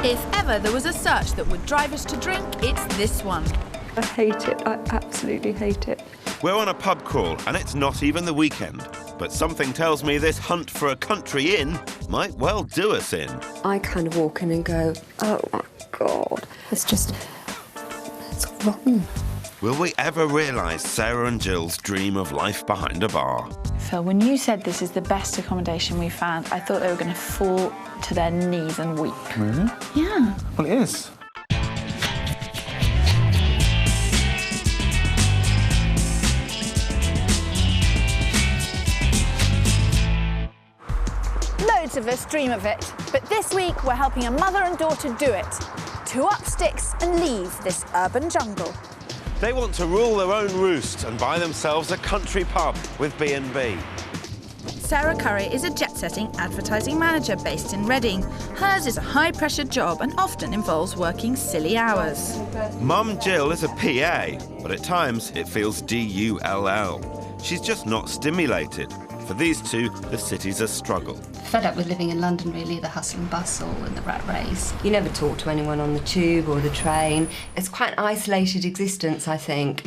If ever there was a search that would drive us to drink, it's this one. I hate it. I absolutely hate it. We're on a pub crawl, and it's not even the weekend. But something tells me this hunt for a country inn might well do us in. I kind of walk in and go, oh my God, it's rotten. Will we ever realise Sara and Gill's dream of life behind a bar? Phil, when you said this is the best accommodation we've found, I thought they were going to fall to their knees and weep. Really? Yeah. Well, it is. Loads of us dream of it, but this week we're helping a mother and daughter do it. To up sticks and leave this urban jungle. They want to rule their own roost and buy themselves a country pub with B&B. Sarah Curry is a jet-setting advertising manager based in Reading. Hers is a high-pressure job and often involves working silly hours. Mum Gill is a PA, but at times it feels DULL. She's just not stimulated. For these two, the city's a struggle. Fed up with living in London, really, the hustle and bustle and the rat race. You never talk to anyone on the tube or the train. It's quite an isolated existence, I think.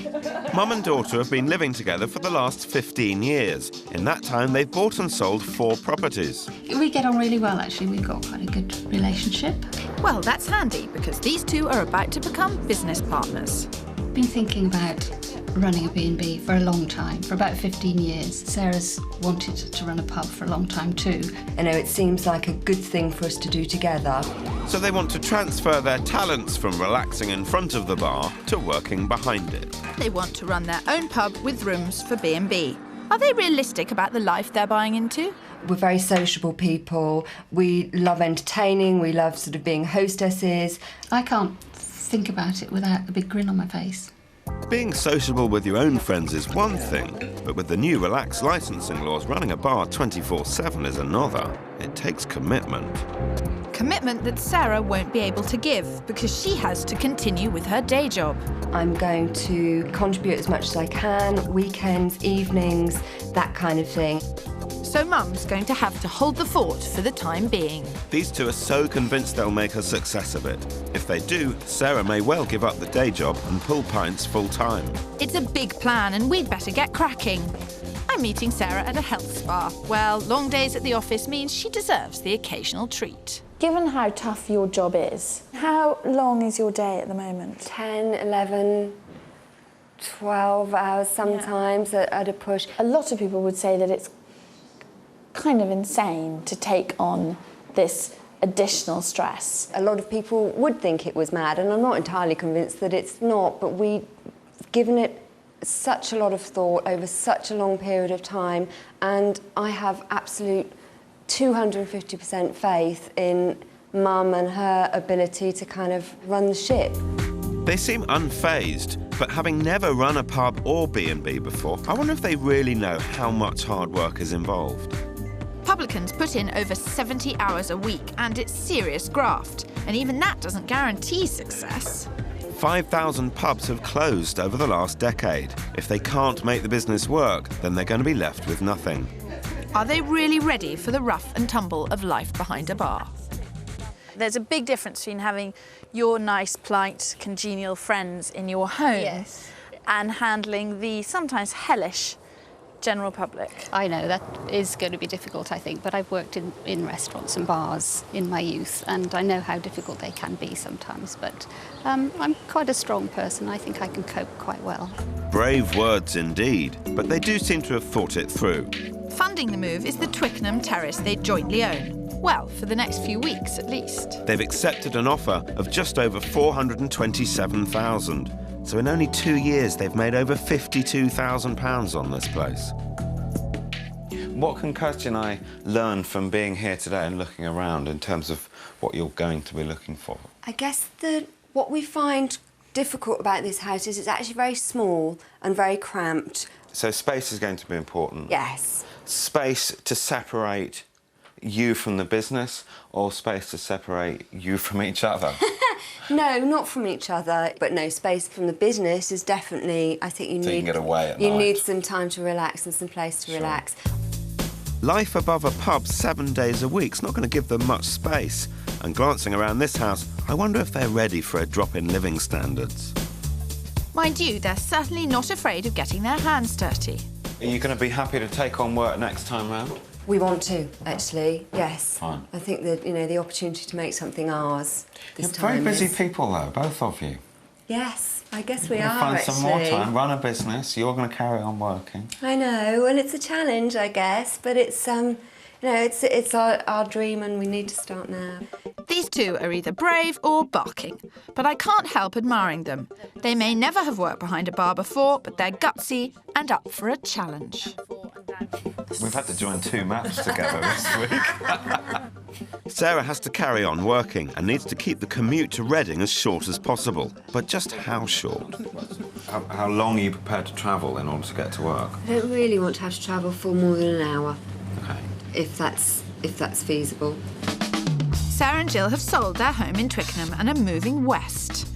Mum and daughter have been living together for the last 15 years. In that time, they've bought and sold 4 properties. We get on really well, actually. We've got quite a good relationship. Well, that's handy, because these two are about to become business partners. Been thinking about running a B&B for a long time, for about 15 years. Sarah's wanted to run a pub for a long time too. I know it seems like a good thing for us to do together. So they want to transfer their talents from relaxing in front of the bar to working behind it. They want to run their own pub with rooms for B&B. Are they realistic about the life they're buying into? We're very sociable people. We love entertaining. We love sort of being hostesses. I can't think about it without a big grin on my face. Being sociable with your own friends is one thing, but with the new relaxed licensing laws, running a bar 24/7 is another. It takes commitment. Commitment that Sarah won't be able to give because she has to continue with her day job. I'm going to contribute as much as I can, weekends, evenings, that kind of thing. So Mum's going to have to hold the fort for the time being. These two are so convinced they'll make a success of it. If they do, Sarah may well give up the day job and pull pints full-time. It's a big plan and we'd better get cracking. I'm meeting Sarah at a health spa. Well, long days at the office means she deserves the occasional treat. Given how tough your job is, how long is your day at the moment? 10, 11, 12 hours sometimes at a push. A lot of people would say that it's kind of insane to take on this additional stress. A lot of people would think it was mad, and I'm not entirely convinced that it's not, but we've given it such a lot of thought over such a long period of time, and I have absolute 250% faith in Mum and her ability to kind of run the ship. They seem unfazed, but having never run a pub or B&B before, I wonder if they really know how much hard work is involved. Publicans put in over 70 hours a week and it's serious graft, and even that doesn't guarantee success. 5,000 pubs have closed over the last decade. If they can't make the business work, then they're going to be left with nothing. Are they really ready for the rough and tumble of life behind a bar? There's a big difference between having your nice, polite, congenial friends in your home and handling the sometimes hellish general public. I know that is going to be difficult, I think, but I've worked in restaurants and bars in my youth, and I know how difficult they can be sometimes, but I'm quite a strong person. I think I can cope quite well. Brave words indeed, but they do seem to have thought it through. Funding the move is the Twickenham terrace they jointly own. Well, for the next few weeks at least. They've accepted an offer of just over $427,000. So in only 2 years, they've made over £52,000 on this place. What can Kirstie and I learn from being here today and looking around in terms of what you're going to be looking for? I guess that what we find difficult about this house is it's actually very small and very cramped. So space is going to be important. Yes. Space to separate you from the business, or space to separate you from each other? No, not from each other, but no, space from the business is definitely, I think you so need... you can get away at You night. need some time to relax and some place to relax. Life above a pub 7 days a week's not going to give them much space. And glancing around this house, I wonder if they're ready for a drop in living standards. Mind you, they're certainly not afraid of getting their hands dirty. Are you going to be happy to take on work next time round? We want to, actually, yes. Fine. I think that, you know, the opportunity to make something ours this time You're very busy is... people, though, both of you. Yes, I guess we are, Find actually. some more time, run a business, you're going to carry on working. I know, and it's a challenge, I guess, but it's, you know, it's our dream and we need to start now. These two are either brave or barking, but I can't help admiring them. They may never have worked behind a bar before, but they're gutsy and up for a challenge. We've had to join 2 maps together this week. Sarah has to carry on working and needs to keep the commute to Reading as short as possible. But just how short? How long are you prepared to travel in order to get to work? I don't really want to have to travel for more than an hour, OK. if that's feasible. Sara and Gill have sold their home in Twickenham and are moving west.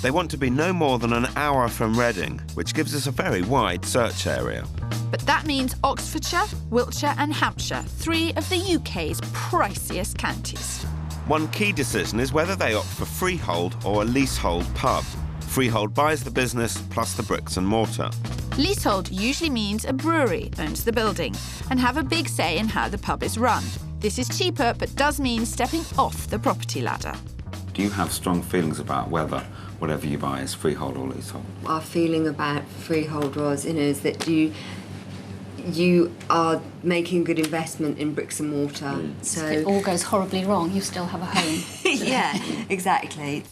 They want to be no more than an hour from Reading, which gives us a very wide search area. But that means Oxfordshire, Wiltshire and Hampshire, 3 of the UK's priciest counties. One key decision is whether they opt for freehold or a leasehold pub. Freehold buys the business plus the bricks and mortar. Leasehold usually means a brewery owns the building and have a big say in how the pub is run. This is cheaper, but does mean stepping off the property ladder. Do you have strong feelings about whether whatever you buy is freehold or leasehold? Our feeling about freehold was, you know, is that you are making a good investment in bricks and mortar. So If it all goes horribly wrong, you still have a home. yeah, exactly.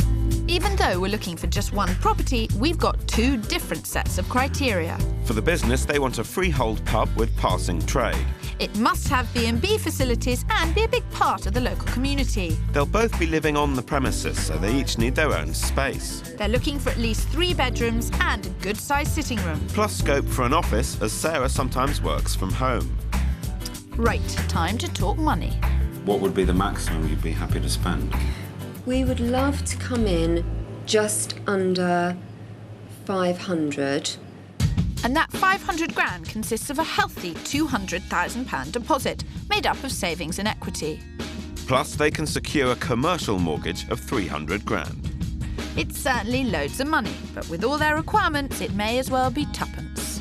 Even though we're looking for just one property, we've got 2 different sets of criteria. For the business, they want a freehold pub with passing trade. It must have B&B facilities and be a big part of the local community. They'll both be living on the premises, so they each need their own space. They're looking for at least 3 bedrooms and a good-sized sitting room. Plus scope for an office, as Sarah sometimes works from home. Right, time to talk money. What would be the maximum you'd be happy to spend? We would love to come in just under 500. And that 500 grand consists of a healthy £200,000 deposit, made up of savings and equity. Plus, they can secure a commercial mortgage of 300 grand. It's certainly loads of money, but with all their requirements, it may as well be tuppence.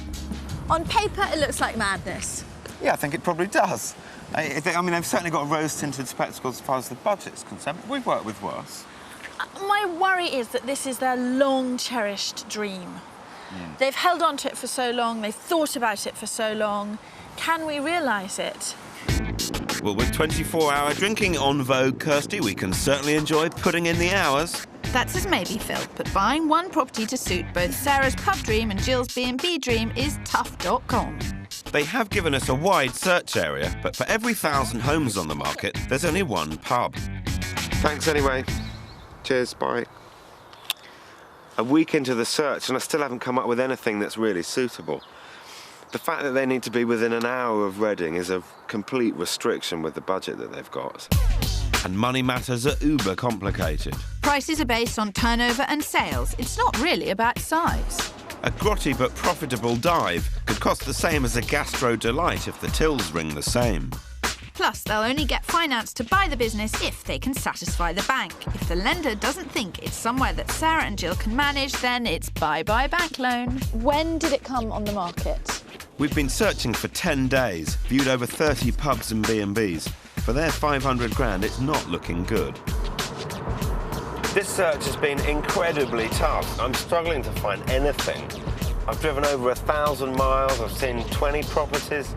On paper, it looks like madness. Yeah, I think it probably does. I mean, they've certainly got rose-tinted spectacles as far as the budget's concerned, but we've worked with worse. My worry is that this is their long-cherished dream. They've held on to it for so long, they've thought about it for so long. Can we realise it? Well, with 24-hour drinking on vogue, Kirstie, we can certainly enjoy putting in the hours. That's as maybe, Phil, but buying one property to suit both Sarah's pub dream and Gill's B&B dream is tough.com. They have given us a wide search area, but for every 1,000 homes on the market, there's only one pub. Thanks anyway. Cheers, bye. A week into the search and I still haven't come up with anything that's really suitable. The fact that they need to be within an hour of Reading is a complete restriction with the budget that they've got. And money matters are uber complicated. Prices are based on turnover and sales. It's not really about size. A grotty but profitable dive could cost the same as a gastro delight if the tills ring the same. Plus, they'll only get finance to buy the business if they can satisfy the bank. If the lender doesn't think it's somewhere that Sara and Gill can manage, then it's bye-bye bank loan. When did it come on the market? We've been searching for 10 days, viewed over 30 pubs and B&Bs. For their 500 grand, it's not looking good. This search has been incredibly tough. I'm struggling to find anything. I've driven over 1,000 miles, I've seen 20 properties,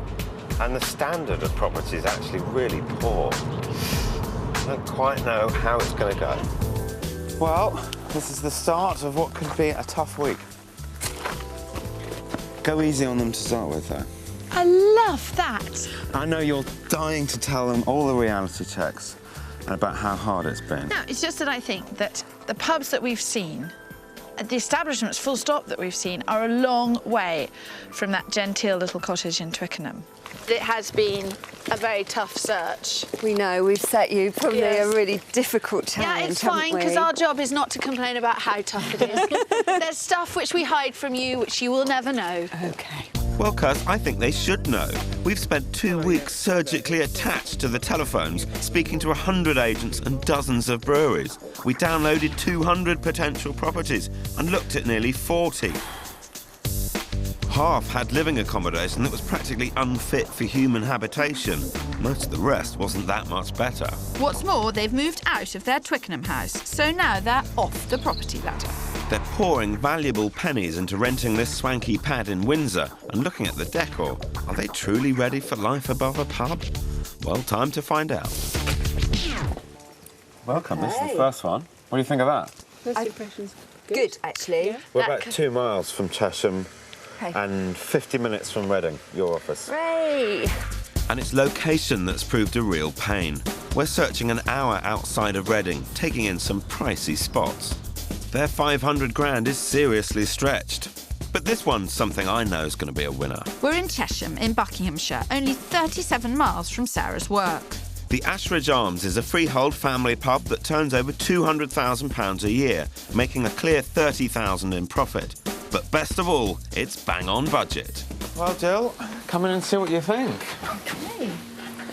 and the standard of property is actually really poor. I don't quite know how it's going to go. Well, this is the start of what could be a tough week. Go easy on them to start with, though. I love that. I know you're dying to tell them all the reality checks and about how hard it's been. No, it's just that I think that the pubs that we've seen, the establishments, full stop, that we've seen, are a long way from that genteel little cottage in Twickenham. It has been a very tough search. We know, we've set you probably Yes. a really difficult challenge, Yeah, it's fine, because our job is not to complain about how tough it is. There's stuff which we hide from you, which you will never know. OK. Well, Kers, I think they should know. We've spent 2 weeks surgically attached to the telephones, speaking to 100 agents and dozens of breweries. We downloaded 200 potential properties and looked at nearly 40. Half had living accommodation that was practically unfit for human habitation. Most of the rest wasn't that much better. What's more, they've moved out of their Twickenham house, so now they're off the property ladder. They're pouring valuable pennies into renting this swanky pad in Windsor, and looking at the decor, are they truly ready for life above a pub? Well, time to find out. Welcome, this is the first one. What do you think of that? First impressions. Good, actually. Yeah. We're about 2 miles from Chesham and 50 minutes from Reading, your office. Hooray! And it's location that's proved a real pain. We're searching an hour outside of Reading, taking in some pricey spots. Their 500 grand is seriously stretched. But this one's something I know is going to be a winner. We're in Chesham in Buckinghamshire, only 37 miles from Sarah's work. The Ashridge Arms is a freehold family pub that turns over £200,000 a year, making a clear £30,000 in profit. But best of all, it's bang on budget. Well, Jill, come in and see what you think.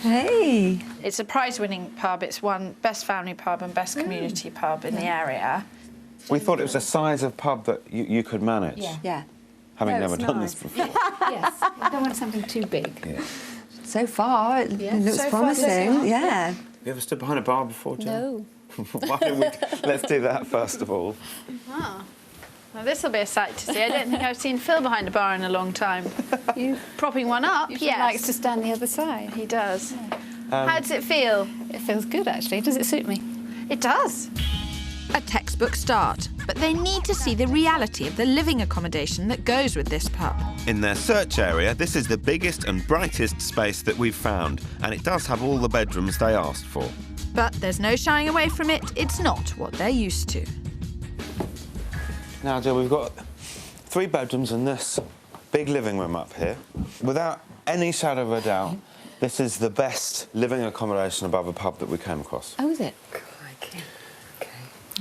Hey! It's a prize-winning pub. It's won Best Family Pub and Best Community Pub in the area. We thought it was a size of pub that you could manage. Yeah. Having never done this before. Yes, I don't want something too big. Yeah. So far, it looks So far, promising. Yeah. Have you ever stood behind a bar before, Jill? No. Why don't we... Let's do that first of all. Ah. Well, this will be a sight to see. I don't think I've seen Phil behind a bar in a long time. You Propping one up, He likes to stand the other side. He does. How does it feel? It feels good, actually. Does it suit me? It does. A textbook start, but they need to see the reality of the living accommodation that goes with this pub. In their search area, this is the biggest and brightest space that we've found, and it does have all the bedrooms they asked for. But there's no shying away from it. It's not what they're used to. Now, Jill, we've got 3 bedrooms and this big living room up here. Without any shadow of a doubt, this is the best living accommodation above a pub that we came across. Oh, is it? Crikey.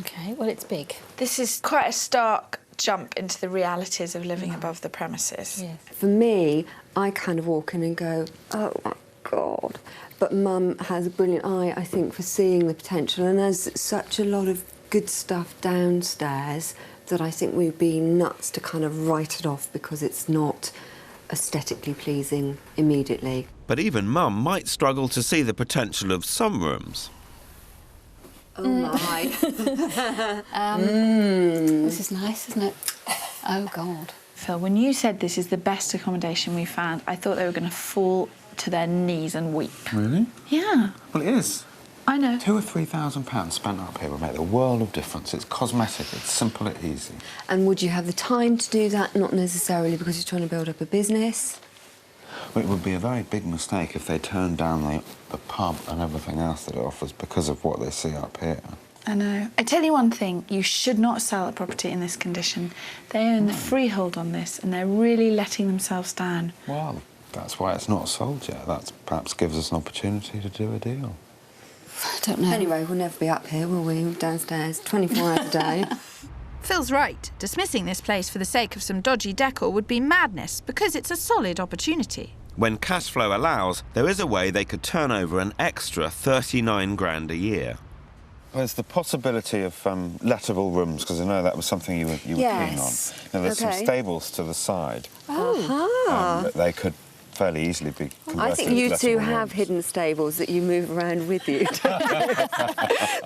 OK, well, it's big. This is quite a stark jump into the realities of living above the premises. Yes. For me, I kind of walk in and go, oh, my God. But Mum has a brilliant eye, I think, for seeing the potential, and there's such a lot of good stuff downstairs that I think we'd be nuts to kind of write it off because it's not aesthetically pleasing immediately. But even Mum might struggle to see the potential of some rooms. Oh, my. This is nice, isn't it? Oh, God. Phil, when you said this is the best accommodation we found, I thought they were going to fall to their knees and weep. Really? Yeah, Well, it is. I know. £2,000 or £3,000 spent up here would make the world of difference. It's cosmetic, it's simple, it's easy. And would you have the time to do that? Not necessarily because you're trying to build up a business. Well, it would be a very big mistake if they turned down the pub and everything else that it offers because of what they see up here. I know. I tell you one thing, you should not sell a property in this condition. They own the freehold on this and they're really letting themselves down. Well, that's why it's not sold yet. That perhaps gives us an opportunity to do a deal. I don't know. Anyway, we'll never be up here, will we? Downstairs, 24 hours a day. Phil's right. Dismissing this place for the sake of some dodgy decor would be madness because it's a solid opportunity. When cash flow allows, there is a way they could turn over an extra 39 grand a year. There's the possibility of lettable rooms, because I know that was something you were keen on. Yes. Now, there's some Okay. stables to the side Oh. that they could fairly easily be converted I think you into two lettable have rooms. hidden stables that you move around with you.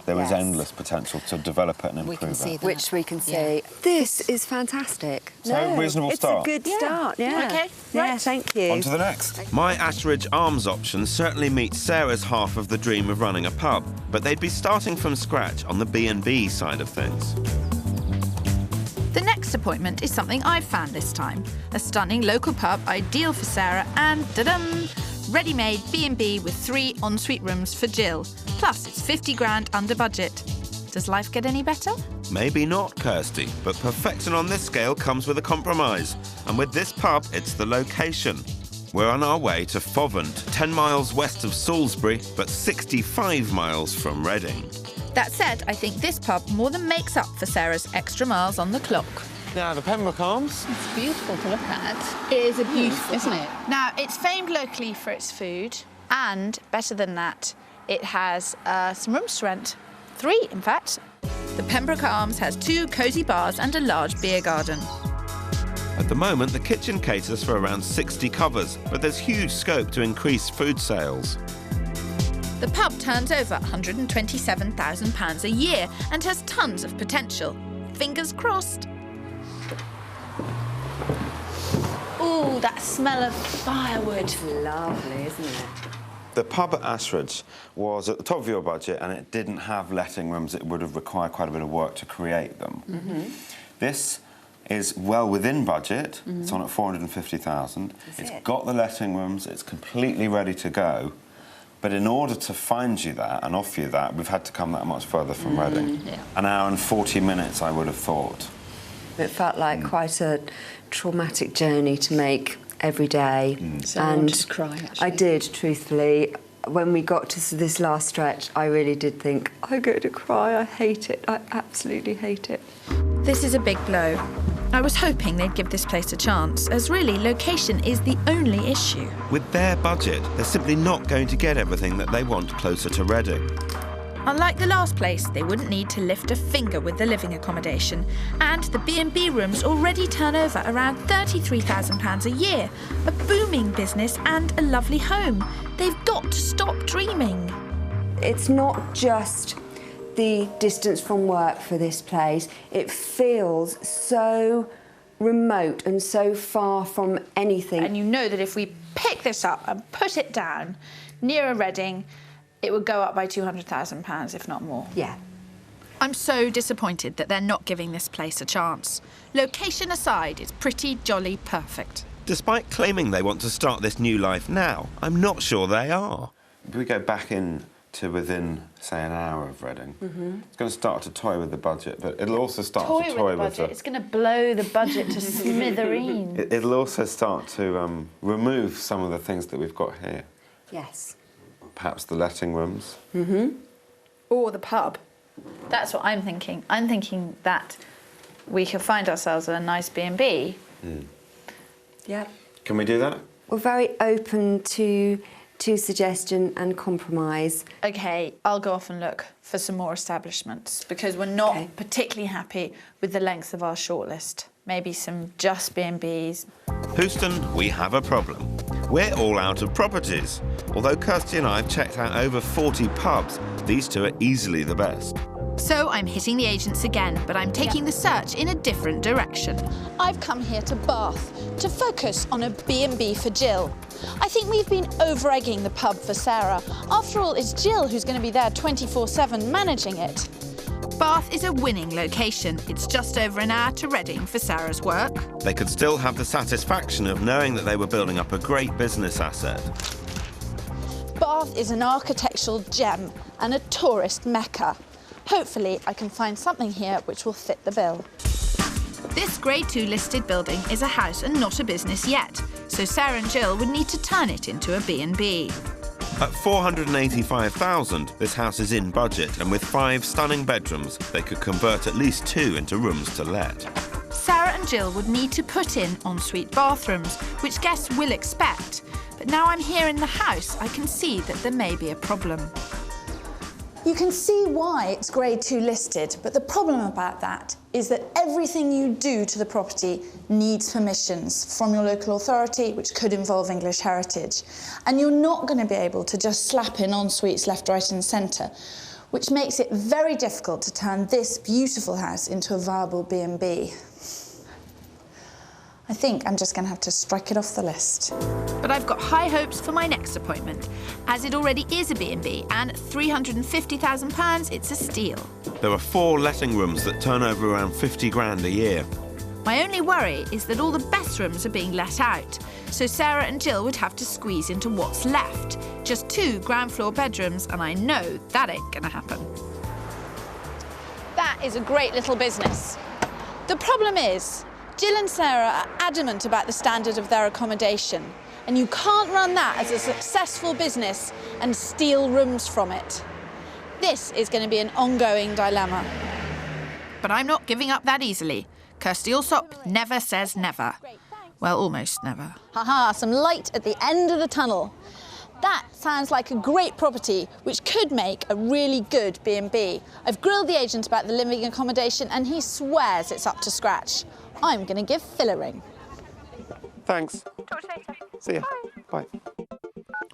There is Yes. endless potential to develop it and We improve can see it. that. Which we can see. Yeah. This is fantastic. So, reasonable start. It's a good start, yeah. OK, Yeah, right. thank you. On to the next. My Ashridge Arms option certainly meets Sarah's half of the dream of running a pub, but they'd be starting from scratch on the B&B side of things. The next appointment is something I've found this time. A stunning local pub, ideal for Sarah, and da-dum! Ready-made B&B with 3 ensuite rooms for Jill. Plus, it's 50 grand under budget. Does life get any better? Maybe not, Kirstie, but perfection on this scale comes with a compromise. And with this pub, it's the location. We're on our way to Fovant, 10 miles west of Salisbury, but 65 miles from Reading. That said, I think this pub more than makes up for Sarah's extra miles on the clock. Now, the Pembroke Arms. It's beautiful to look at. It is a beautiful isn't pub. it? Now, it's famed locally for its food, and better than that, it has some rooms to rent. 3, in fact. The Pembroke Arms has 2 cosy bars and a large beer garden. At the moment, the kitchen caters for around 60 covers, but there's huge scope to increase food sales. The pub turns over £127,000 a year and has tons of potential. Fingers crossed. Ooh, that smell of firewood. Lovely, isn't it? The pub at Ashridge was at the top of your budget, and it didn't have letting rooms. It would have required quite a bit of work to create them. This is well within budget. It's on at 450,000. It's got the letting rooms. It's completely ready to go. But in order to find you that and offer you that, we've had to come that much further from Reading. An hour and 40 minutes, I would have thought. It felt like quite a traumatic journey to make every day. So I wanted to cry, actually. I did, truthfully. When we got to this last stretch, I really did think, I'm going to cry. I hate it. I absolutely hate it. This is a big blow. I was hoping they'd give this place a chance, as really location is the only issue. With their budget, they're simply not going to get everything that they want closer to Reading. Unlike the last place, they wouldn't need to lift a finger with the living accommodation, and the B&B rooms already turn over around £33,000 a year. A booming business and a lovely home. They've got to stop dreaming. It's not just the distance from work for this place. It feels so remote and so far from anything. And you know that if we pick this up and put it down nearer Reading, it would go up by £200,000, if not more. Yeah. I'm so disappointed that they're not giving this place a chance. Location aside, it's pretty jolly perfect. Despite claiming they want to start this new life now, I'm not sure they are. If we go back in to within, say, an hour of Reading, it's going to start to toy with the budget, but it'll also start to toy with the... It's going to blow the budget to smithereens. It'll also start to remove some of the things that we've got here. Yes. Perhaps the letting rooms. Or the pub. That's what I'm thinking. I'm thinking that we could find ourselves a nice B&B. Yeah. Can we do that? We're very open to suggestion and compromise. OK, I'll go off and look for some more establishments because we're not particularly happy with the length of our shortlist. Maybe some just B&Bs. Houston, we have a problem. We're all out of properties. Although Kirstie and I have checked out over 40 pubs, these 2 are easily the best. So I'm hitting the agents again, but I'm taking the search in a different direction. I've come here to Bath to focus on a B&B for Jill. I think we've been over-egging the pub for Sarah. After all, it's Jill who's going to be there 24/7 managing it. Bath is a winning location. It's just over an hour to Reading for Sarah's work. They could still have the satisfaction of knowing that they were building up a great business asset. Bath is an architectural gem and a tourist mecca. Hopefully, I can find something here which will fit the bill. This Grade 2 listed building is a house and not a business yet, so Sara and Gill would need to turn it into a B&B. At $485,000, this house is in budget, and with 5 stunning bedrooms, they could convert at least 2 into rooms to let. Sara and Gill would need to put in ensuite bathrooms, which guests will expect. But now I'm here in the house, I can see that there may be a problem. You can see why it's Grade 2 listed, but the problem about that is that everything you do to the property needs permissions from your local authority, which could involve English heritage. And you're not going to be able to just slap in en-suites left, right and centre, which makes it very difficult to turn this beautiful house into a viable B&B. I think I'm just going to have to strike it off the list. But I've got high hopes for my next appointment. As it already is a B&B, and at £350,000, it's a steal. There are 4 letting rooms that turn over around 50 grand a year. My only worry is that all the best rooms are being let out, so Sara and Gill would have to squeeze into what's left. Just 2 ground floor bedrooms, and I know that ain't gonna happen. That is a great little business. The problem is, Gill and Sara are adamant about the standard of their accommodation, and you can't run that as a successful business and steal rooms from it. This is going to be an ongoing dilemma. But I'm not giving up that easily. Kirstie Allsopp never says never. Well, almost never. Haha, some light at the end of the tunnel. That sounds like a great property, which could make a really good B&B. I've grilled the agent about the living accommodation and he swears it's up to scratch. I'm going to give Phil a ring. Thanks. Talk to you later. See ya. Bye.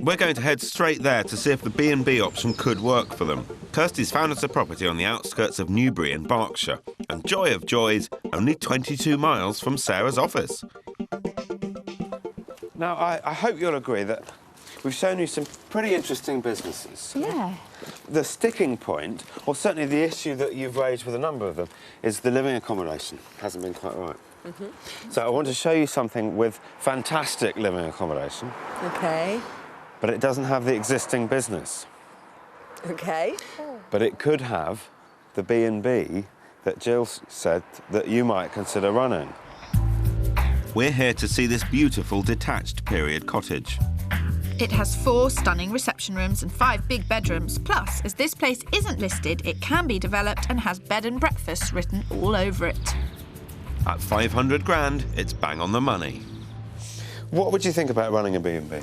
We're going to head straight there to see if the B&B option could work for them. Kirstie's found us a property on the outskirts of Newbury in Berkshire, and joy of joys, only 22 miles from Sarah's office. Now, I hope you'll agree that we've shown you some pretty interesting businesses. Yeah. The sticking point, or certainly the issue that you've raised with a number of them, is the living accommodation. Hasn't been quite right. So I want to show you something with fantastic living accommodation. OK. But it doesn't have the existing business. OK. But it could have the B&B that Jill said that you might consider running. We're here to see this beautiful detached period cottage. It has 4 stunning reception rooms and 5 big bedrooms. Plus, as this place isn't listed, it can be developed and has bed and breakfast written all over it. At 500 grand, it's bang on the money. What would you think about running a B&B?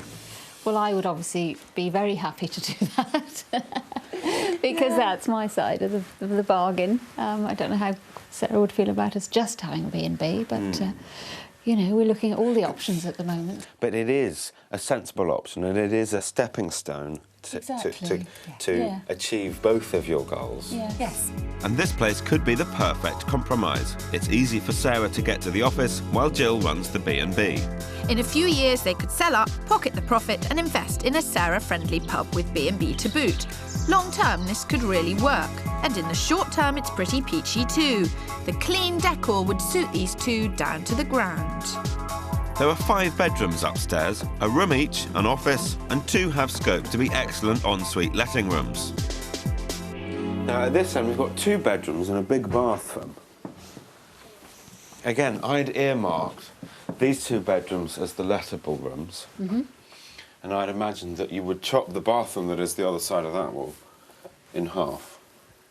Well, I would obviously be very happy to do that because that's my side of the bargain. I don't know how Sarah would feel about us just having a B&B, but, you know, we're looking at all the options at the moment. But it is a sensible option and it is a stepping stone to achieve both of your goals. Yes. And this place could be the perfect compromise. It's easy for Sarah to get to the office while Jill runs the B&B. In a few years, they could sell up, pocket the profit and invest in a Sarah-friendly pub with B&B to boot. Long term, this could really work. And in the short term, it's pretty peachy too. The clean decor would suit these two down to the ground. There are 5 bedrooms upstairs, a room each, an office, and 2 have scope to be excellent ensuite letting rooms. Now, at this end, we've got 2 bedrooms and a big bathroom. Again, I'd earmarked these 2 bedrooms as the lettable rooms. And I'd imagined that you would chop the bathroom that is the other side of that wall in half.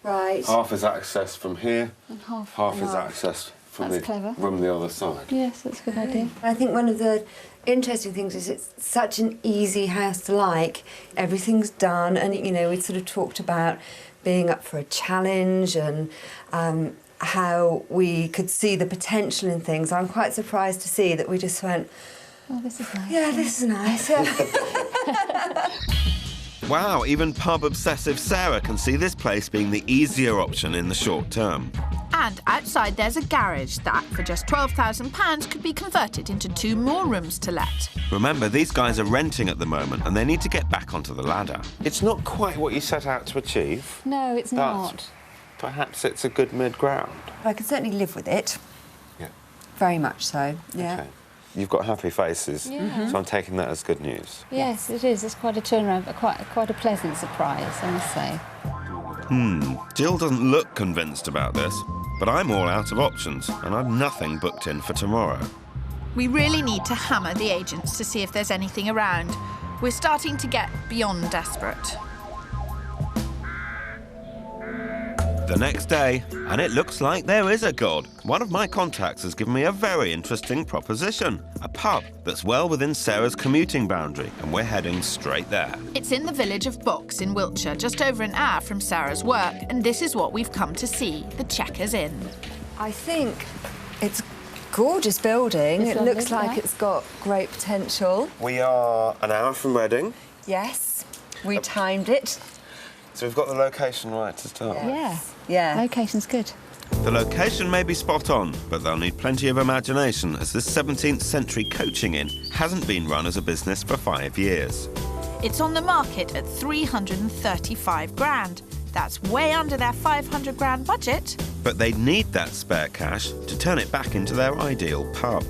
Right. Half is accessed from here, And half is accessed from That's the clever. room the other side. Yes, that's a good idea. I think one of the interesting things is it's such an easy house to like. Everything's done, and you know, we sort of talked about being up for a challenge and how we could see the potential in things. I'm quite surprised to see that we just went, Oh, this is nice. yeah, this is nice. Yeah. Wow, even pub-obsessive Sarah can see this place being the easier option in the short term. And outside there's a garage that, for just £12,000, could be converted into 2 more rooms to let. Remember, these guys are renting at the moment and they need to get back onto the ladder. It's not quite what you set out to achieve. No, it's but not. Perhaps it's a good mid-ground. I can certainly live with it. Yeah. Very much so, yeah. Okay. You've got happy faces, so I'm taking that as good news. Yes, it is. It's quite a turnaround, but quite a pleasant surprise, I must say. Jill doesn't look convinced about this, but I'm all out of options and I've nothing booked in for tomorrow. We really need to hammer the agents to see if there's anything around. We're starting to get beyond desperate. The next day, and it looks like there is a god. One of my contacts has given me a very interesting proposition. A pub that's well within Sarah's commuting boundary, and we're heading straight there. It's in the village of Box in Wiltshire, just over an hour from Sarah's work, and this is what we've come to see, the Checkers Inn. I think it's a gorgeous building. It's It lovely, looks like yeah. it's got great potential. We are an hour from Reading, Yes, we timed it. so we've got the location right to start. Yeah. Yeah. Location's good. The location may be spot on, but they'll need plenty of imagination as this 17th century coaching inn hasn't been run as a business for 5 years. It's on the market at 335 grand. That's way under their 500 grand budget. But they need that spare cash to turn it back into their ideal pub.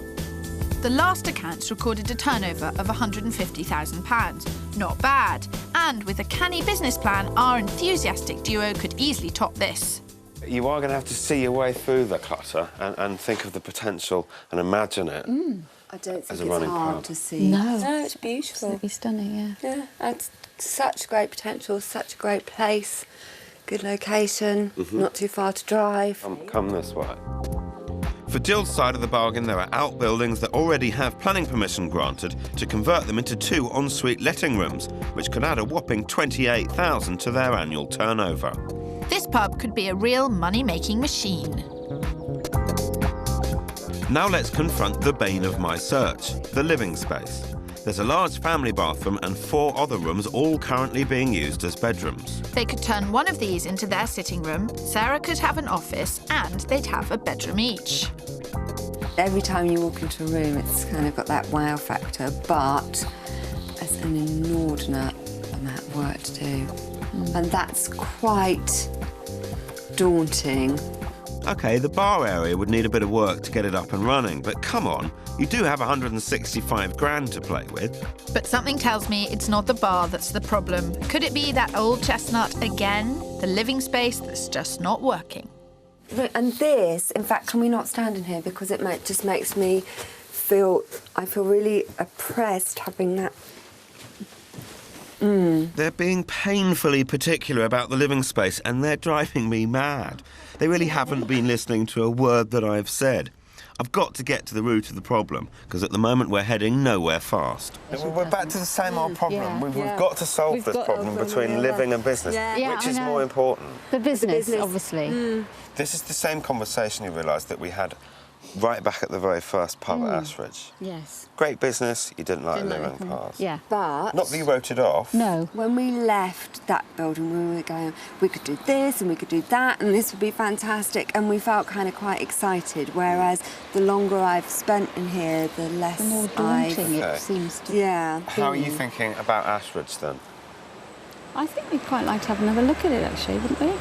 The last accounts recorded a turnover of £150,000. Not bad. And with a canny business plan, our enthusiastic duo could easily top this. You are going to have to see your way through the clutter and think of the potential and imagine it. I don't think As a it's running hard pub. to see. No. It's beautiful. Absolutely stunning, yeah. Yeah, it's such great potential, such a great place, good location, not too far to drive. Come this way. For Jill's side of the bargain, there are outbuildings that already have planning permission granted to convert them into 2 ensuite letting rooms, which could add a whopping $28,000 to their annual turnover. This pub could be a real money-making machine. Now let's confront the bane of my search, the living space. There's a large family bathroom and 4 other rooms, all currently being used as bedrooms. They could turn one of these into their sitting room, Sarah could have an office, and they'd have a bedroom each. Every time you walk into a room, it's kind of got that wow factor, but there's an inordinate amount of work to do. And that's quite daunting. OK, the bar area would need a bit of work to get it up and running, but come on, you do have 165 grand to play with. But something tells me it's not the bar that's the problem. Could it be that old chestnut again? The living space that's just not working. And this, in fact, can we not stand in here? Because it just makes me feel really oppressed having that. They're being painfully particular about the living space, and they're driving me mad. They really haven't been listening to a word that I've said. I've got to get to the root of the problem, because at the moment we're heading nowhere fast. We're back to the same old problem. We've got to solve this problem between living and business. Which is more important? The business, obviously. This is the same conversation, you realise, that we had right back at the very first pub at Ashridge. Yes. Great business, you didn't like living parts. Yeah. But Not that you wrote it off. No. when we left that building, we were going, we could do this and we could do that and this would be fantastic, and we felt kind of quite excited, whereas the longer I've spent in here, the less The more daunting it seems to be. Yeah. How are you thinking about Ashridge then? I think we'd quite like to have another look at it, actually, wouldn't we?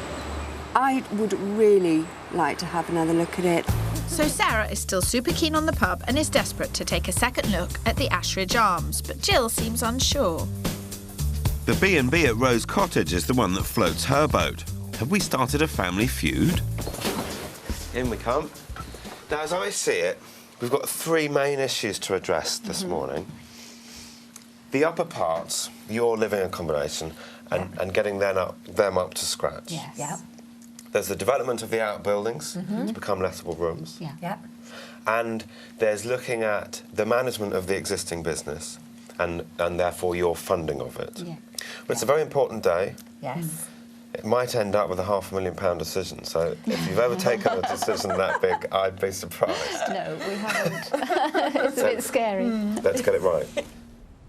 I would really like to have another look at it. So Sarah is still super keen on the pub and is desperate to take a second look at the Ashridge Arms, but Jill seems unsure. The B&B at Rose Cottage is the one that floats her boat. Have we started a family feud? In we come. Now, as I see it, we've got 3 main issues to address this morning. The upper parts, your living accommodation, and getting them up to scratch. Yes. Yeah. There's the development of the outbuildings to become lettable rooms. Yeah. Yeah. And there's looking at the management of the existing business and therefore your funding of it. Yeah. But it's a very important day. Yes. It might end up with a £500,000 decision. So if you've ever taken a decision that big, I'd be surprised. No, we haven't. It's a bit scary. Let's get it right.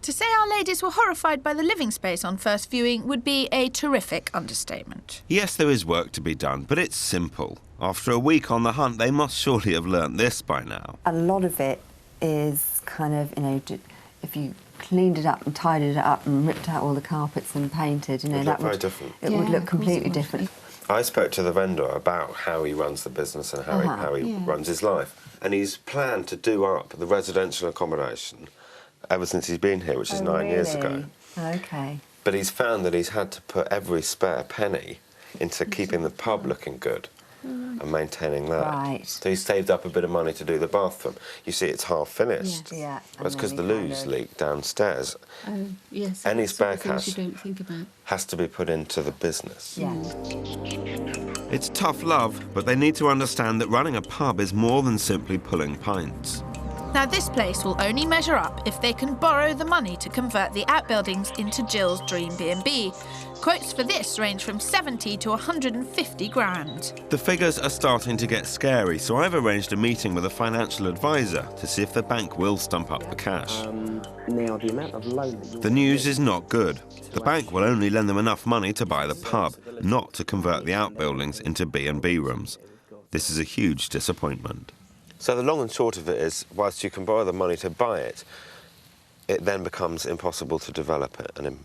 To say our ladies were horrified by the living space on first viewing would be a terrific understatement. Yes, there is work to be done, but it's simple. After a week on the hunt, they must surely have learnt this by now. A lot of it is kind of, if you cleaned it up and tidied it up and ripped out all the carpets and painted, It would look very different. It would look completely different. I spoke to the vendor about how he runs the business and how he runs his life. And he's planned to do up the residential accommodation ever since he's been here, which is 9 years ago. OK. But he's found that he's had to put every spare penny into keeping the pub looking good and maintaining that. Right. So he's saved up a bit of money to do the bathroom. You see, it's half finished. Yes. Yeah. That's because the loos leak downstairs. Yes. Any that's the sort spare of things cash you don't think about. has to be put into the business. Yeah. It's tough love, but they need to understand that running a pub is more than simply pulling pints. Now this place will only measure up if they can borrow the money to convert the outbuildings into Jill's dream B&B. Quotes for this range from 70 to 150 grand. The figures are starting to get scary, so I've arranged a meeting with a financial advisor to see if the bank will stump up the cash. Now, the amount of loan that The news is not good. The bank will only lend them enough money to buy the pub, not to convert the outbuildings into B&B rooms. This is a huge disappointment. So the long and short of it is, whilst you can borrow the money to buy it, it then becomes impossible to develop it and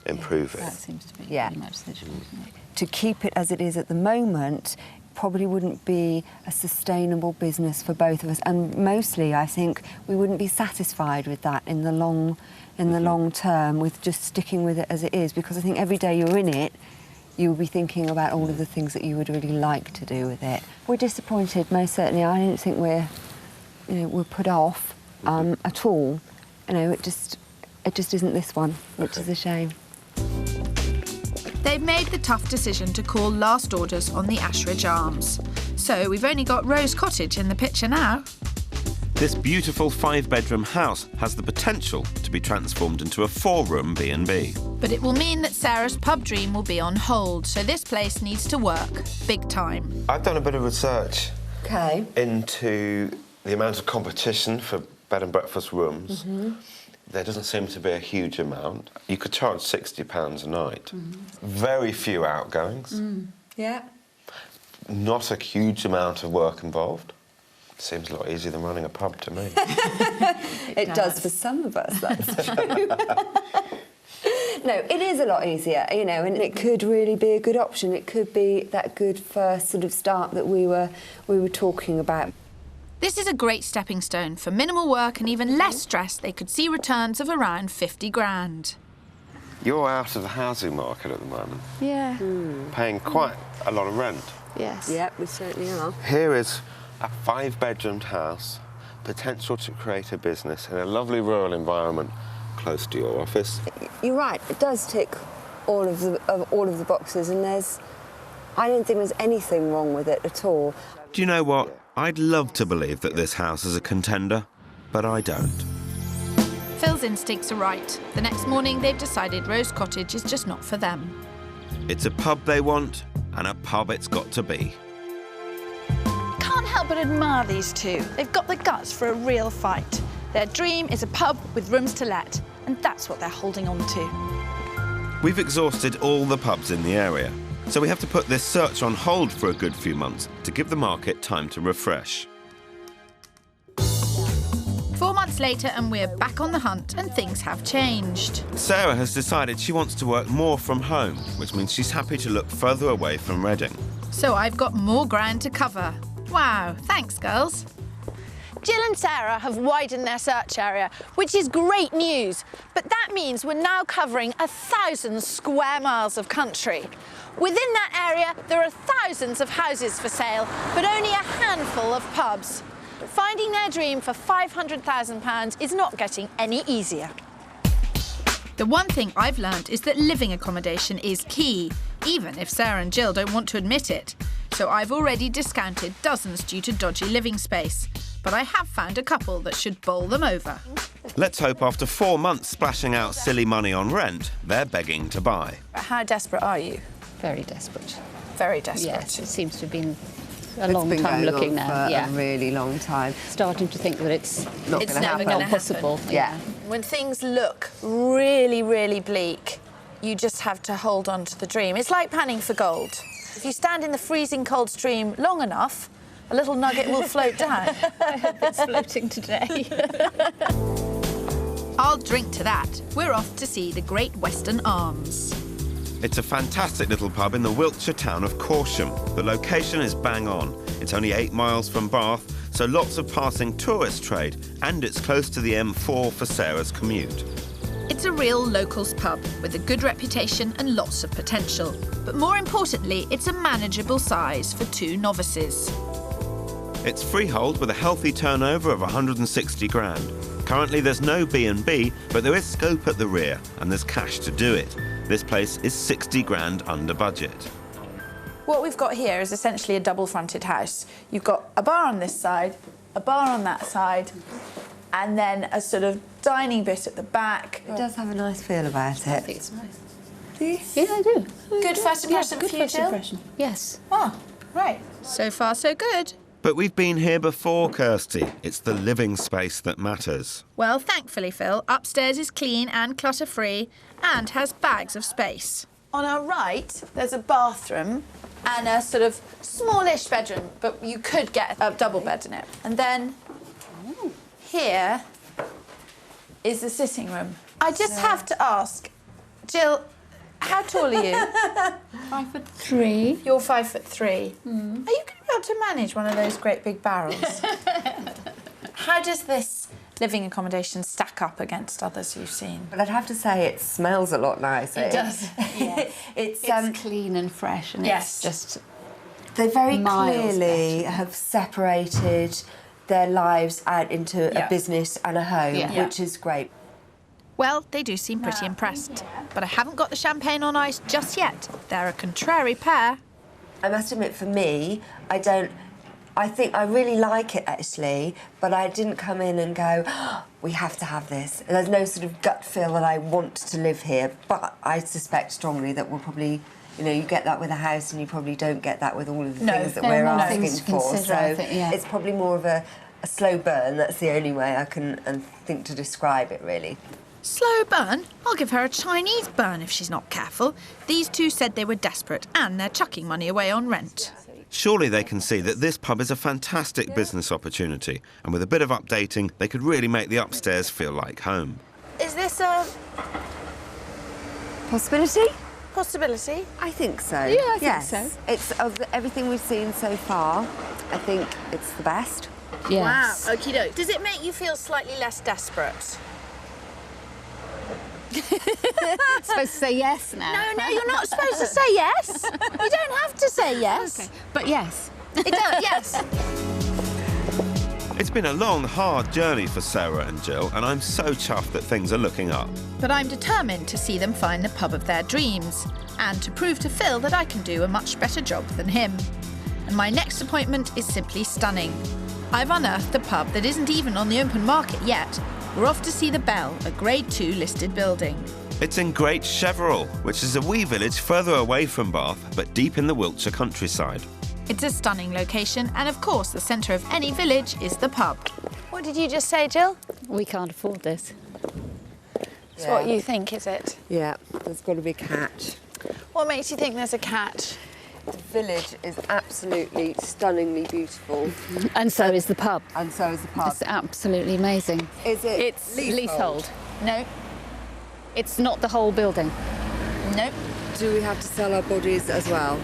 improve That it. seems to be Yeah. pretty much the truth, isn't it? To keep it as it is at the moment probably wouldn't be a sustainable business for both of us, and mostly I think we wouldn't be satisfied with that in the long term, with just sticking with it as it is, because I think every day you're in it you'll be thinking about all of the things that you would really like to do with it. We're disappointed, most certainly. I don't think we're put off at all. It just isn't this one, which is a shame. They've made the tough decision to call last orders on the Ashridge Arms. So we've only got Rose Cottage in the picture now. This beautiful 5-bedroom house has the potential to be transformed into a 4-room B&B. But it will mean that Sarah's pub dream will be on hold, so this place needs to work big time. I've done a bit of research Okay. into the amount of competition for bed and breakfast rooms. There doesn't seem to be a huge amount. You could charge £60 a night. Very few outgoings. Yeah. Not a huge amount of work involved. Seems a lot easier than running a pub to me. It does for some of us, that's true. No, it is a lot easier, you know, and it could really be a good option. It could be that good first sort of start that we were talking about. This is a great stepping stone. For minimal work and even less stress, they could see returns of around 50 grand. You're out of the housing market at the moment, Yeah. paying quite a lot of rent. Yes. Yep, we certainly are. Here is a 5-bedroomed house, potential to create a business in a lovely rural environment close to your office. You're right, it does tick all of the boxes, and I don't think there's anything wrong with it at all. Do you know what? I'd love to believe that this house is a contender, but I don't. Phil's instincts are right. The next morning, they've decided Rose Cottage is just not for them. It's a pub they want, and a pub it's got to be. Can't help but admire these two. They've got the guts for a real fight. Their dream is a pub with rooms to let, and that's what they're holding on to. We've exhausted all the pubs in the area, so we have to put this search on hold for a good few months to give the market time to refresh. 4 months later and we're back on the hunt, and things have changed. Sarah has decided she wants to work more from home, which means she's happy to look further away from Reading. So I've got more ground to cover. Wow, thanks, girls. Jill and Sarah have widened their search area, which is great news. But that means we're now covering 1,000 square miles of country. Within that area, there are thousands of houses for sale, but only a handful of pubs. Finding their dream for £500,000 is not getting any easier. The one thing I've learnt is that living accommodation is key, even if Sarah and Jill don't want to admit it. So I've already discounted dozens due to dodgy living space. But I have found a couple that should bowl them over. Let's hope after 4 months splashing out silly money on rent, they're begging to buy. How desperate are you? Very desperate. Very desperate. Yes, it seems to have been a It's long been time going looking on now. for Yeah, a really long time. starting to think that it's Not It's going to never happen. gonna not possible. Yeah. When things look really, really bleak, you just have to hold on to the dream. It's like panning for gold. If you stand in the freezing cold stream long enough, a little nugget will float down. I hope it's floating today. I'll drink to that. We're off to see the Great Western Arms. It's a fantastic little pub in the Wiltshire town of Corsham. The location is bang on. It's only 8 miles from Bath, so lots of passing tourist trade, and it's close to the M4 for Sarah's commute. It's a real locals pub with a good reputation and lots of potential. But more importantly, it's a manageable size for 2 novices. It's freehold with a healthy turnover of 160 grand. Currently there's no B&B, but there is scope at the rear, and there's cash to do it. This place is 60 grand under budget. What we've got here is essentially a double-fronted house. You've got a bar on this side, a bar on that side, and then a sort of dining bit at the back. It does have a nice feel about I it. think it's nice. Do you? Yeah, I do. Good first impression Good for you, first Jill? impression. Yes. Oh, right. So far, so good. But we've been here before, Kirstie. It's the living space that matters. Well, thankfully, Phil, upstairs is clean and clutter-free and has bags of space. On our right, there's a bathroom and a sort of smallish bedroom, but you could get a double bed in it. And then here is the sitting room. I just have to ask, Jill, how tall are you? 5'3". You're 5'3". Are you going to be able to manage one of those great big barrels? How does this living accommodation stack up against others you've seen? But I'd have to say it smells a lot nicer. It does. It's It's clean and fresh, and Yes. it's just they very miles clearly better. have separated their lives out into Yeah. a business and a home, Yeah. which is great. Well, they do seem pretty impressed. But I haven't got the champagne on ice just yet. They're a contrary pair. I must admit, for me, I don't I think I really like it, actually, but I didn't come in and go, oh, we have to have this. There's no sort of gut feel that I want to live here, but I suspect strongly that we'll probably, you know, you get that with a house and you probably don't get that with all of the things that we're asking for. So it's probably more of a slow burn. That's the only way I can think to describe it, really. Slow burn? I'll give her a Chinese burn if she's not careful. These two said they were desperate and they're chucking money away on rent. Surely they can see that this pub is a fantastic business opportunity, and with a bit of updating, they could really make the upstairs feel like home. Is this a Possibility? possibility? I think so. Yeah, I think so. It's of everything we've seen so far, I think it's the best. Yes. Wow, okie doke. Does it make you feel slightly less desperate? Supposed to say yes now. No, you're not supposed to say yes. You don't have to say yes. Okay. But yes. It does, yes. It's been a long, hard journey for Sara and Gill, and I'm so chuffed that things are looking up. But I'm determined to see them find the pub of their dreams and to prove to Phil that I can do a much better job than him. And my next appointment is simply stunning. I've unearthed a pub that isn't even on the open market yet. We're off to see the Bell, a Grade 2 listed building. It's in Great Cheverel, which is a wee village further away from Bath, but deep in the Wiltshire countryside. It's a stunning location, and of course the centre of any village is the pub. What did you just say, Jill? We can't afford this. It's what you think, is it? Yeah, there's got to be a catch. What makes you think there's a catch? The village is absolutely stunningly beautiful. And so is the pub. And so is the pub. It's absolutely amazing. Is it It's leasehold. No. It's not the whole building. Nope. Do we have to sell our bodies as well?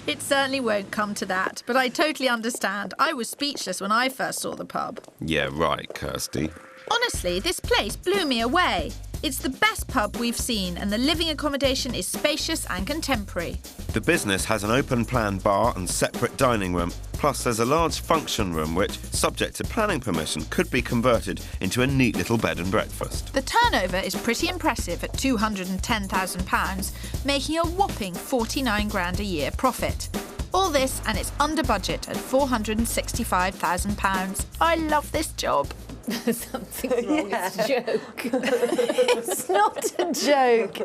It certainly won't come to that, but I totally understand. I was speechless when I first saw the pub. Yeah, right, Kirstie. Honestly, this place blew me away. It's the best pub we've seen, and the living accommodation is spacious and contemporary. The business has an open-plan bar and separate dining room, plus there's a large function room which, subject to planning permission, could be converted into a neat little bed and breakfast. The turnover is pretty impressive at £210,000, making a whopping 49 grand a year profit. All this, and it's under budget at £465,000. I love this job. Something's wrong. It's a joke. It's not a joke.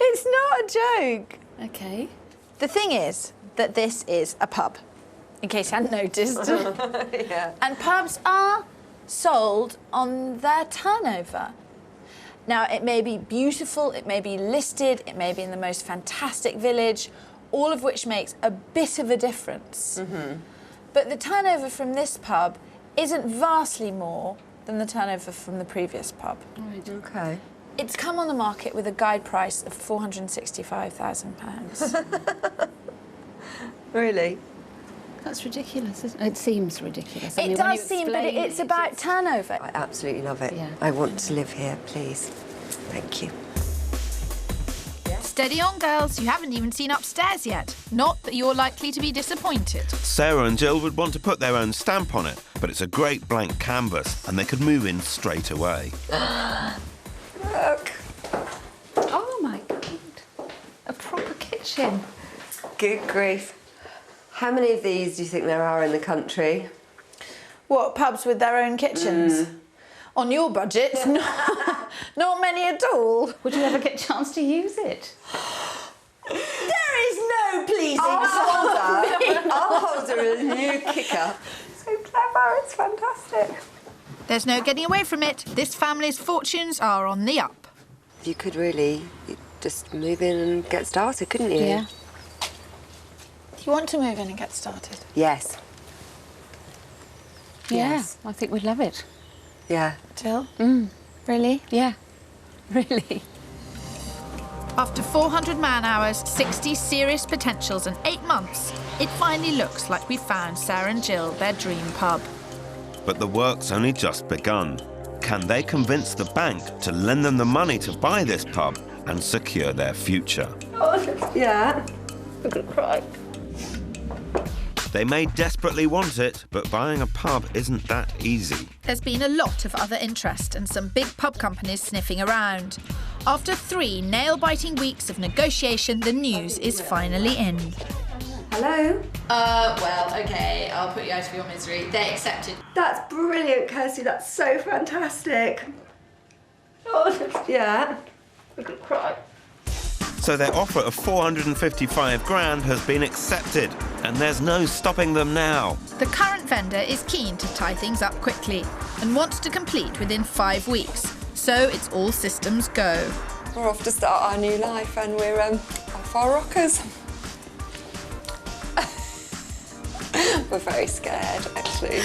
It's not a joke. Okay. The thing is that this is a pub, in case you hadn't noticed. Yeah. And pubs are sold on their turnover. Now, it may be beautiful, it may be listed, it may be in the most fantastic village, all of which makes a bit of a difference. Mm-hmm. But the turnover from this pub isn't vastly more than the turnover from the previous pub. Right. Okay. It's come on the market with a guide price of £465,000. Really? That's ridiculous, isn't it? It seems ridiculous. It does seem, but it's about turnover. I absolutely love it. Yeah. I want to live here, please. Thank you. Steady on, girls. You haven't even seen upstairs yet. Not that you're likely to be disappointed. Sara and Gill would want to put their own stamp on it, but it's a great blank canvas and they could move in straight away. Look. Oh my God. A proper kitchen. Good grief. How many of these do you think there are in the country? What, pubs with their own kitchens? On your budget? Not many at all. Would you ever get a chance to use it? There is no pleasing I'll hold her a new kicker. So clever, it's fantastic. There's no getting away from it. This family's fortunes are on the up. You could really just move in and get started, couldn't you? Yeah. Do you want to move in and get started? Yes. Yes. Yeah, I think we'd love it. Yeah. Jill? Really? Yeah. Really. After 400 man-hours, 60 serious potentials and 8 months, it finally looks like we've found Sara and Gill their dream pub. But the work's only just begun. Can they convince the bank to lend them the money to buy this pub and secure their future? Oh, yeah. I'm gonna cry. They may desperately want it, but buying a pub isn't that easy. There's been a lot of other interest and some big pub companies sniffing around. After 3 nail-biting weeks of negotiation, the news is finally in. Hello? Well, OK, I'll put you out of your misery. They accepted. That's brilliant, Kirstie. That's so fantastic. Oh, yeah. I could cry. So their offer of 455 grand has been accepted, and there's no stopping them now. The current vendor is keen to tie things up quickly and wants to complete within 5 weeks. So it's all systems go. We're off to start our new life and we're off our rockers. We're very scared, actually.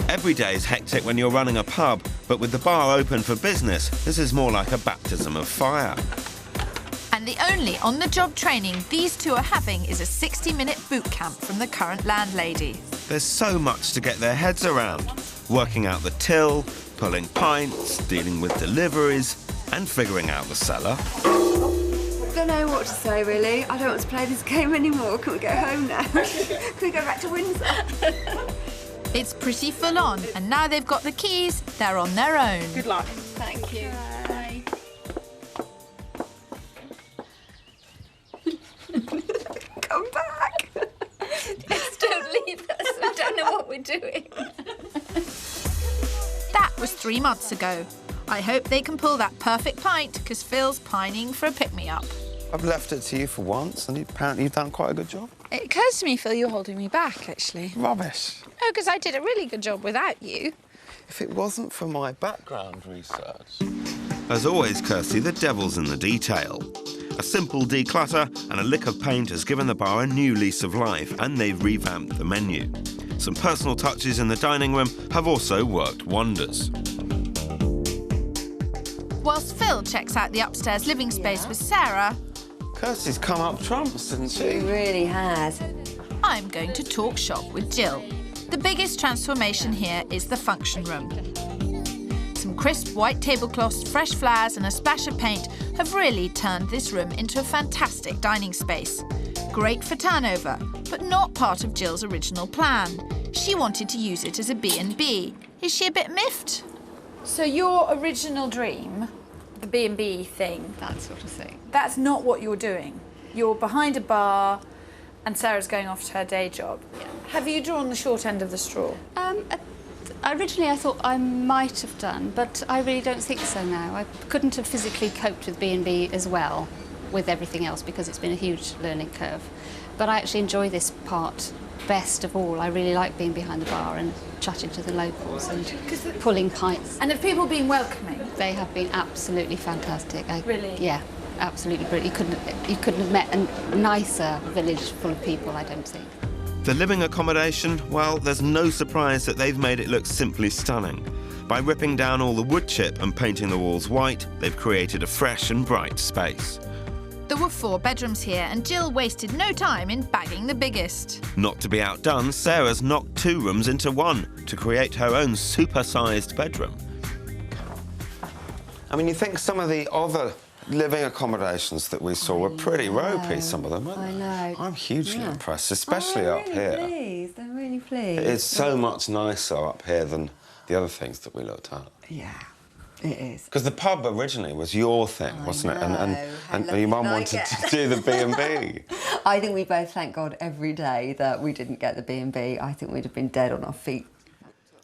Every day is hectic when you're running a pub, but with the bar open for business, this is more like a baptism of fire. And the only on-the-job training these two are having is a 60-minute boot camp from the current landlady. There's so much to get their heads around. Working out the till, pulling pints, dealing with deliveries, and figuring out the cellar. I don't know what to say, really. I don't want to play this game anymore. Can we go home now? Can we go back to Windsor? It's pretty full on, and now they've got the keys, they're on their own. Good luck. Thank you. Bye. Come back. Just don't leave us. We don't know what we're doing. That was 3 months ago. I hope they can pull that perfect pint, because Phil's pining for a pick-me-up. I've left it to you for once, and apparently you've done quite a good job. It occurs to me, Phil, you're holding me back, actually. Rubbish. Oh, because I did a really good job without you. If it wasn't for my background research... As always, Kirstie, the devil's in the detail. A simple declutter and a lick of paint has given the bar a new lease of life, and they've revamped the menu. Some personal touches in the dining room have also worked wonders. Whilst Phil checks out the upstairs living space with Sarah, Kirstie's come up trumps, hasn't she? She really has. I'm going to talk shop with Jill. The biggest transformation here is the function room. Some crisp white tablecloths, fresh flowers and a splash of paint have really turned this room into a fantastic dining space. Great for turnover, but not part of Jill's original plan. She wanted to use it as a B&B. Is she a bit miffed? So your original dream, the B&B thing, That sort of thing. that's not what you're doing. You're behind a bar and Sarah's going off to her day job. Yeah. Have you drawn the short end of the straw? Originally I thought I might have done, but I really don't think so now. I couldn't have physically coped with B&B as well with everything else because it's been a huge learning curve. But I actually enjoy this part best of all. I really like being behind the bar and chatting to the locals and pulling pints. And have people been welcoming? They have been absolutely fantastic. Really? Yeah, absolutely brilliant. You couldn't have met a nicer village full of people, I don't think. The living accommodation, well, there's no surprise that they've made it look simply stunning. By ripping down all the wood chip and painting the walls white, they've created a fresh and bright space. There were 4 bedrooms here and Jill wasted no time in bagging the biggest. Not to be outdone, Sarah's knocked 2 rooms into 1 to create her own super-sized bedroom. I mean, you think some of the other living accommodations that we saw were pretty ropey, some of them, weren't they? I know. I'm hugely Yeah. impressed, especially up here. I'm really pleased. I'm really pleased. It's so much nicer up here than the other things that we looked at. Yeah, it is. Because the pub originally was your thing, wasn't it? How And lucky your mum did I wanted get? to do the B&B. I think we both thank God every day that we didn't get the B&B. I think we'd have been dead on our feet.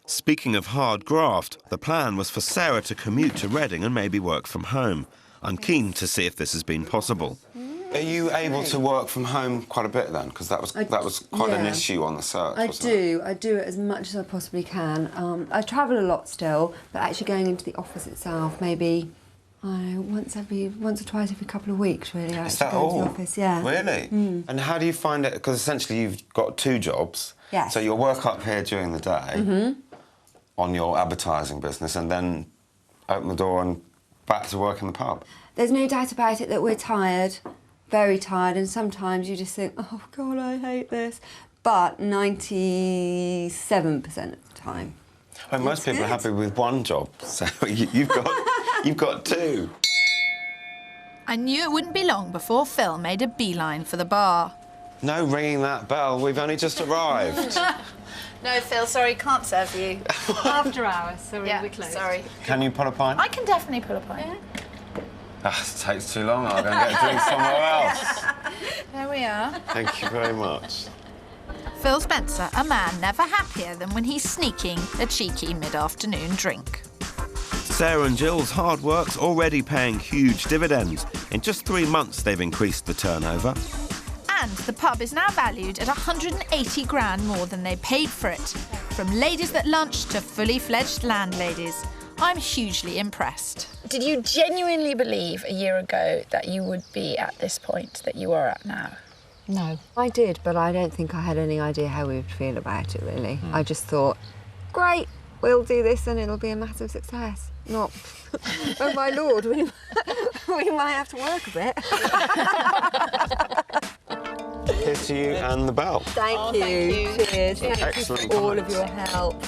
Speaking of hard graft, the plan was for Sarah to commute to Reading and maybe work from home. I'm keen to see if this has been possible. Are you able to work from home quite a bit then? Because that was quite an issue on the search, wasn't it? I do it as much as I possibly can. I travel a lot still, but actually going into the office itself, maybe once or twice every couple of weeks, really. I Is actually that go all? to the office, yeah. Really? And how do you find it? Because essentially you've got 2 jobs. Yes. So you'll work up here during the day on your advertising business and then open the door and back to work in the pub. There's no doubt about it that we're tired, very tired, and sometimes you just think, oh, God, I hate this. But 97% of the time. Well, most people are happy with 1 job, so you've got 2. I knew it wouldn't be long before Phil made a beeline for the bar. No ringing that bell, we've only just arrived. No, Phil, sorry, can't serve you. After hours, sorry, Yeah, we're closed. sorry. Can you pull a pint? I can definitely pull a pint. It takes too long. I'll go and get a drink somewhere else. There we are. Thank you very much. Phil Spencer, a man never happier than when he's sneaking a cheeky mid-afternoon drink. Sara and Gill's hard work's already paying huge dividends. In just 3 months, they've increased the turnover. And the pub is now valued at 180 grand more than they paid for it. From ladies that lunch to fully fledged landladies. I'm hugely impressed. Did you genuinely believe a year ago that you would be at this point that you are at now? No. I did, but I don't think I had any idea how we would feel about it, really. I just thought, great, we'll do this and it'll be a massive success. Not, oh my Lord, we might have to work a bit. Here's to you and the bell. Thank you. Cheers. Thank Excellent you for all of comments. your help.